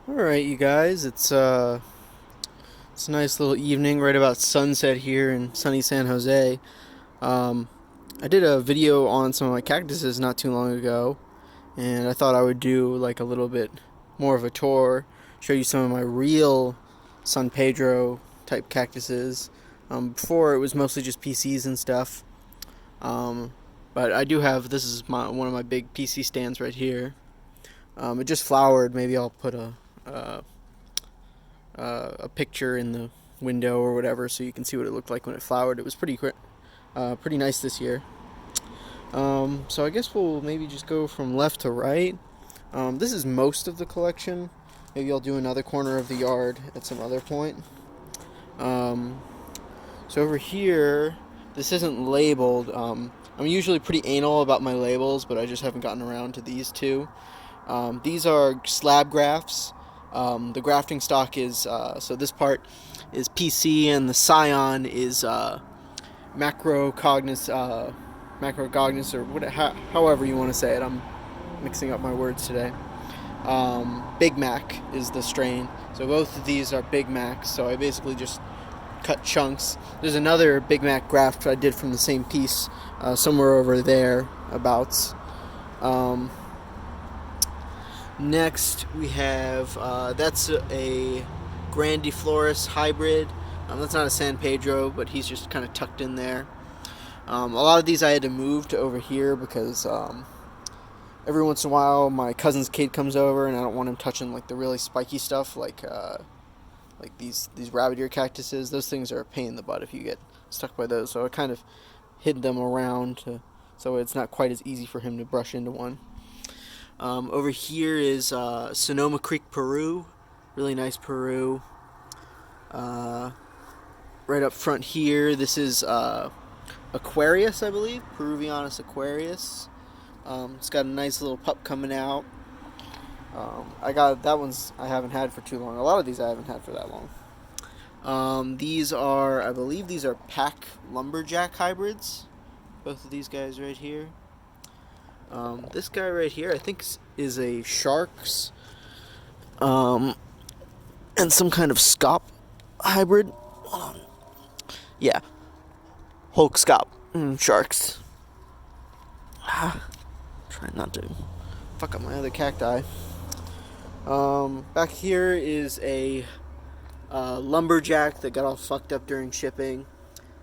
Alright, you guys, it's a nice little evening right about sunset here in sunny San Jose. Um, I did a video on some of my cactuses not too long ago, and I thought I would do like a little bit more of a tour, show you some of my real San Pedro type cactuses. Before it was mostly just PCs and stuff. Um, but I do have, this is one of my big PC stands right here. It just flowered. Maybe I'll put uh, a picture in the window or whatever, so you can see what it looked like when it flowered. It was pretty nice this year. So I guess we'll maybe just go from left to right. This is most of the collection. Maybe I'll do another corner of the yard at some other point. Um, so over here, this isn't labeled. I'm usually pretty anal about my labels, but I just haven't gotten around to these two. These are slab grafts. The grafting stock is, so this part is PC and the scion is macrocognus, macrocognus, or however you want to say it. I'm mixing up my words today. Big Mac is the strain. So both of these are Big Macs, so I basically just cut chunks. There's another Big Mac graft I did from the same piece somewhere over there abouts. Next we have, that's a grandiflorus hybrid. That's not a San Pedro, but he's just kind of tucked in there. A lot of these I had to move to over here because every once in a while my cousin's kid comes over and I don't want him touching like the really spiky stuff like these rabbit ear cactuses. Those things are a pain in the butt if you get stuck by those. So I kind of hid them around so it's not quite as easy for him to brush into one. Over here is Sonoma Creek Peru, really nice Peru. Right up front here, this is Aquarius, I believe, Peruvianus Aquarius. It's got a nice little pup coming out. I got that one's I haven't had for too long. A lot of these I haven't had for that long. These are, I believe, these are pack lumberjack hybrids. Both of these guys right here. This guy right here, I think, is a sharks, and some kind of scop hybrid. Yeah, Hulk scop sharks. Try not to fuck up my other cacti. Back here is a lumberjack that got all fucked up during shipping.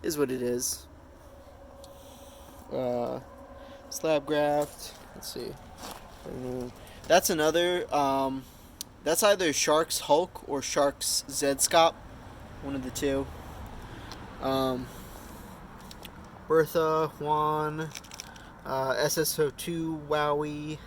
Is what it is. Slab graft. Let's see. That's another. That's either Sharks Hulk or Sharks Zscop. One of the two. Bertha, Juan, SSO2, Wowie,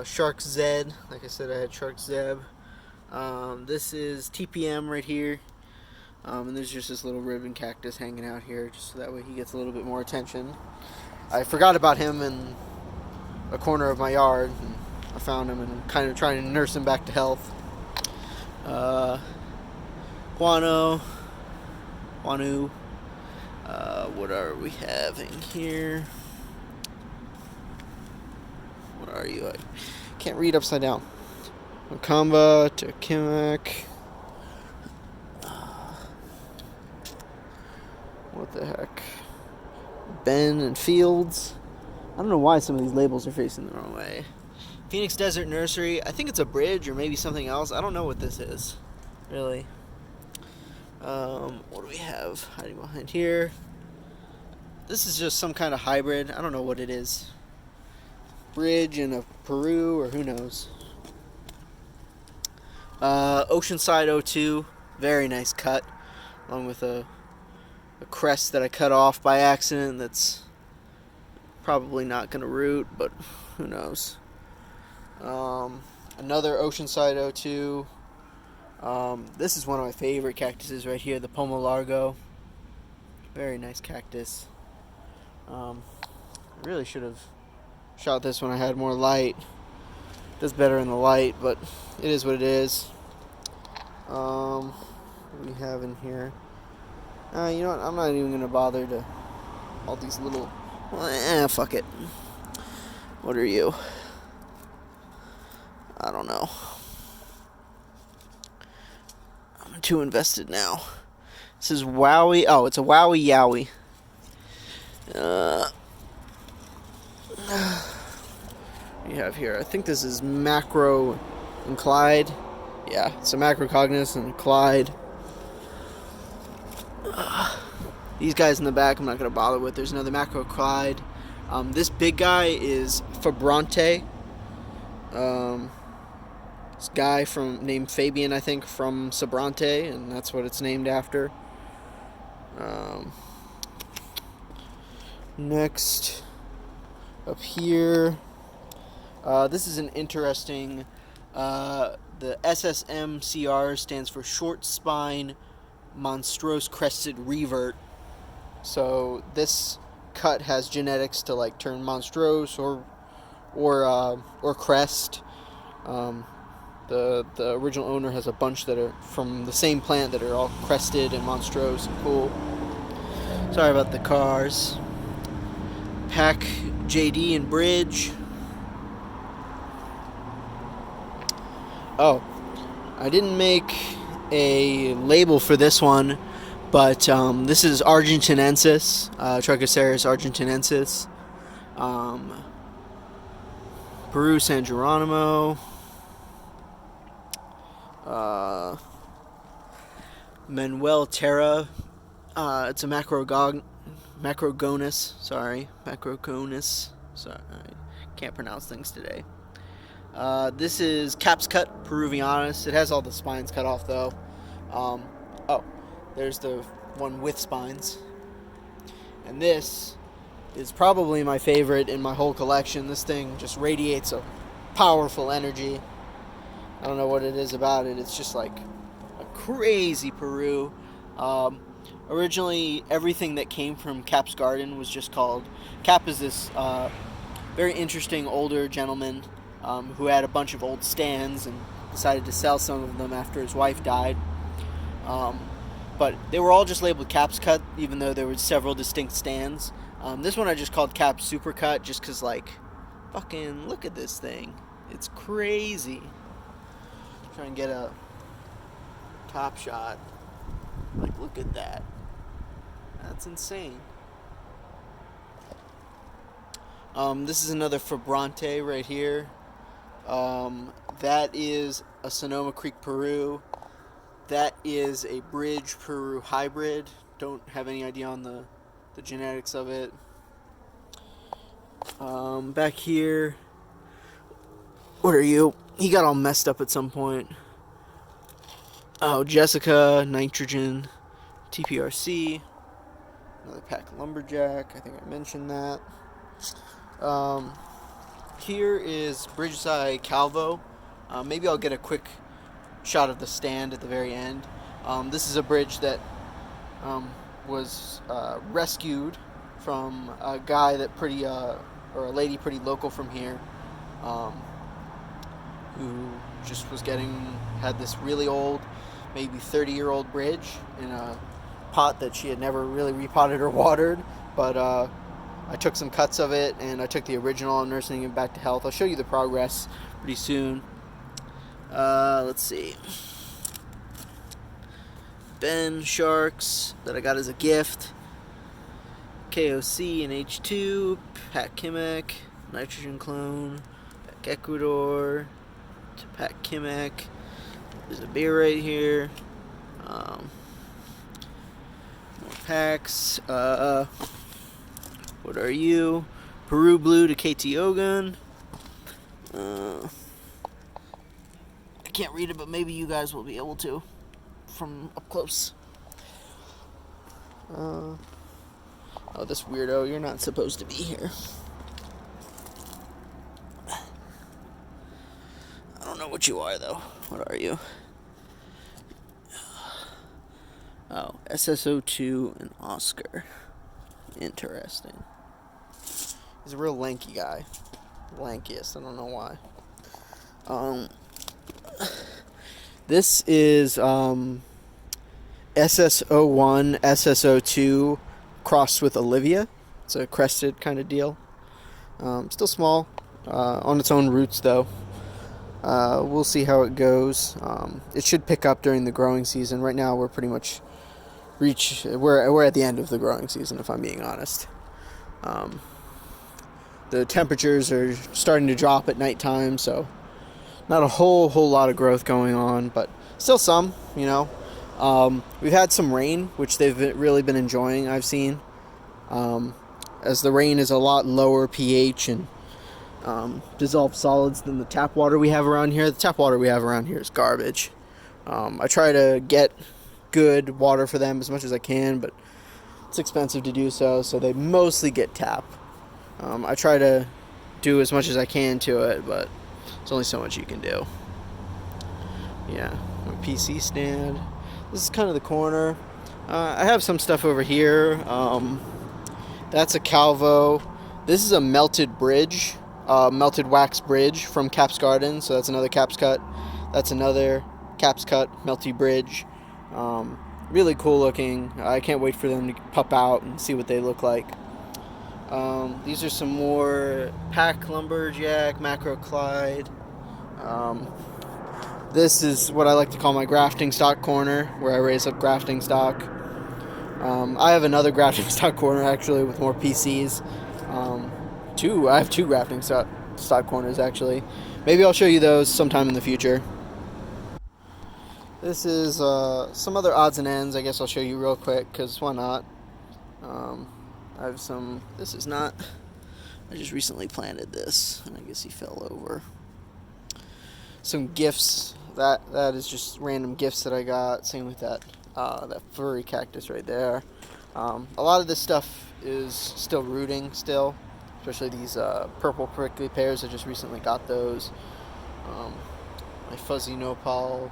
Sharks Zed. Like I said, I had Sharks Zeb. This is TPM right here. And there's just this little ribbon cactus hanging out here, just so that way he gets a little bit more attention. I forgot about him in a corner of my yard, and I found him and I'm kind of trying to nurse him back to health. Guano, Guanu. What are we having here? What are you? I can't read upside down. Wakamba, Tekimak. What the heck? Ben and Fields. I don't know why some of these labels are facing the wrong way. Phoenix Desert Nursery. I think it's a bridge or maybe something else. I don't know what this is, really. What do we have hiding behind here? This is just some kind of hybrid. I don't know what it is. Bridge in a Peru or who knows. Oceanside 02. Very nice cut. Along with a crest that I cut off by accident that's probably not going to root, but who knows. Another Oceanside 02. This is one of my favorite cactuses right here, the Pomo Largo. Very nice cactus. I really should have shot this when I had more light. It does better in the light, but it is what it is. What do we have in here? You know what? I'm not even going to bother to all these little... fuck it. What are you? I don't know. I'm too invested now. This is Wowie. Oh, it's a Wowie Yowie. We have here, I think this is Macro and Clyde. Yeah, it's a Macrocognus and Clyde. These guys in the back I'm not going to bother with. There's another Macro Clyde. This big guy is Fabrante. This guy named Fabian, I think, from Sabrante, and that's what it's named after. Next, up here, this is an interesting, the SSMCR stands for Short Spine Monstrose Crested Revert. So this cut has genetics to like turn monstrose or crest. The original owner has a bunch that are from the same plant that are all crested and monstrose and cool. Sorry about the cars. Pack JD and Bridge. Oh, I didn't make a label for this one, but this is Argentinensis, Trichocereus argentinensis. Peru San Geronimo. Manuel Terra. It's a macrogonus. Sorry, macrogonus. Sorry, I can't pronounce things today. This is Caps Cut Peruvianus. It has all the spines cut off though. Oh, there's the one with spines. And this is probably my favorite in my whole collection. This thing just radiates a powerful energy. I don't know what it is about it. It's just like a crazy Peru. Originally, everything that came from Cap's garden was just called... Cap is this very interesting older gentleman who had a bunch of old stands and decided to sell some of them after his wife died. But they were all just labeled Cap's Cut, even though there were several distinct stands. This one I just called Cap Supercut just because, like, fucking look at this thing. It's crazy. Try and get a top shot. Like, look at that. That's insane. This is another Fabrante right here. That is a Sonoma Creek Peru. That is a Bridge Peru hybrid. Don't have any idea on the genetics of it. Back here. What are you? He got all messed up at some point. Oh, Jessica, Nitrogen, TPRC, another pack Lumberjack. I think I mentioned that. Here is Bridgeside Calvo. Maybe I'll get a quick shot of the stand at the very end. This is a bridge that was rescued from a guy that or a lady pretty local from here, who just had this really old, maybe 30-year-old bridge in a pot that she had never really repotted or watered, but I took some cuts of it, and I took the original. I'm nursing it back to health. I'll show you the progress pretty soon. Let's see. Ben Sharks that I got as a gift. KOC and H2. Pat Kimek. Nitrogen Clone. Pack Ecuador. To Pat Kimek. There's a beer right here. More packs. What are you? Peru Blue to KT Ogun. I can't read it, but maybe you guys will be able to from up close. Oh, this weirdo, you're not supposed to be here. I don't know what you are, though. What are you? Oh, SSO2 and Oscar. Interesting. He's a real lanky guy. Lankiest, I don't know why. This is SSO1, SSO2 crossed with Olivia. It's a crested kind of deal. Still small, on its own roots though. We'll see how it goes. It should pick up during the growing season. Right now, we're pretty much we're at the end of the growing season, if I'm being honest. The temperatures are starting to drop at nighttime, so not a whole lot of growth going on, but still some, you know. We've had some rain, which they've really been enjoying, I've seen. As the rain is a lot lower pH and dissolved solids than the tap water we have around here. The tap water we have around here is garbage. I try to get good water for them as much as I can, but it's expensive to do so they mostly get tap. I try to do as much as I can to it, but there's only so much you can do. Yeah, my PC stand. This is kind of the corner. I have some stuff over here. That's a Calvo. This is a melted bridge, melted wax bridge from Cap's Garden. So that's another Cap's cut. That's another Cap's cut melty bridge. Really cool looking. I can't wait for them to pup out and see what they look like. These are some more pack lumberjack, macroclide. This is what I like to call my grafting stock corner, where I raise up grafting stock. I have another grafting stock corner actually with more PCs. I have two grafting stock corners actually. Maybe I'll show you those sometime in the future. This is some other odds and ends. I guess I'll show you real quick, because why not? I have some. This is not. I just recently planted this, and I guess he fell over. Some gifts. That is just random gifts that I got. Same with that furry cactus right there. A lot of this stuff is still rooting still, especially these purple prickly pears. I just recently got those. My fuzzy nopal,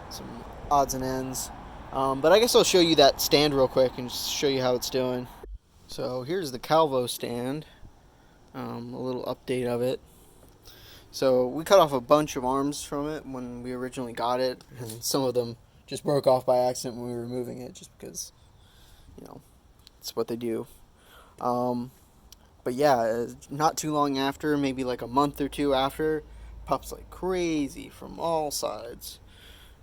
some odds and ends. But I guess I'll show you that stand real quick and just show you how it's doing. So here's the Calvo stand. A little update of it. So we cut off a bunch of arms from it when we originally got it, and some of them just broke off by accident when we were moving it, just because, you know, it's what they do. But yeah, not too long after, maybe like a month or two after, pups like crazy from all sides.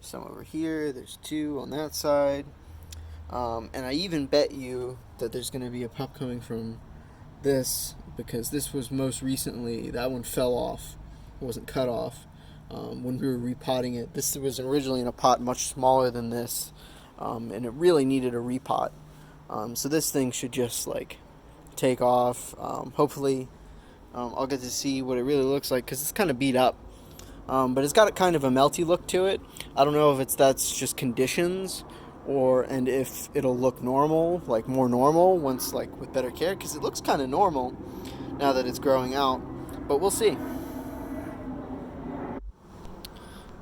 Some over here, there's two on that side. And I even bet you that there's going to be a pup coming from this, because this was most recently, that one fell off. It wasn't cut off when we were repotting it. This was originally in a pot much smaller than this, and it really needed a repot. So this thing should just like take off. Hopefully I'll get to see what it really looks like, because it's kind of beat up. But it's got a kind of a melty look to it. I don't know if that's just conditions, and if it'll look normal, like more normal once, like with better care, because it looks kind of normal now that it's growing out. But we'll see.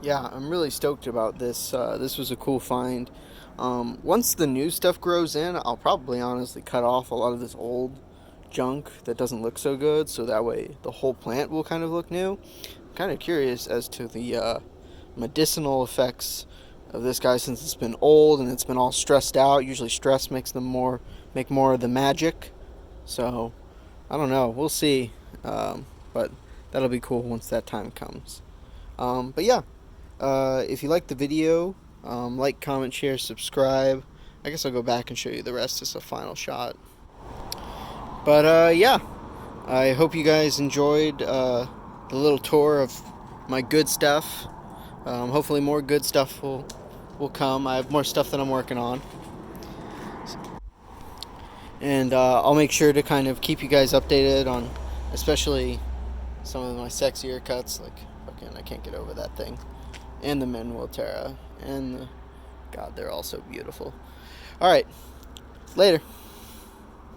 Yeah, I'm really stoked about this. This was a cool find. Once the new stuff grows in, I'll probably honestly cut off a lot of this old junk that doesn't look so good, so that way the whole plant will kind of look new. I'm kind of curious as to the medicinal effects of this guy, since it's been old and it's been all stressed out. Usually stress makes them make more of the magic. So I don't know, we'll see. But that'll be cool once that time comes. But yeah, if you liked the video, like, comment, share, subscribe. I guess I'll go back and show you the rest as a final shot. But yeah, I hope you guys enjoyed the little tour of my good stuff. Hopefully more good stuff will come. I have more stuff that I'm working on, and I'll make sure to kind of keep you guys updated on, especially some of my sexier cuts, like fucking I can't get over that thing, and the Manuel Terra, and God, they're all so beautiful. All right, later.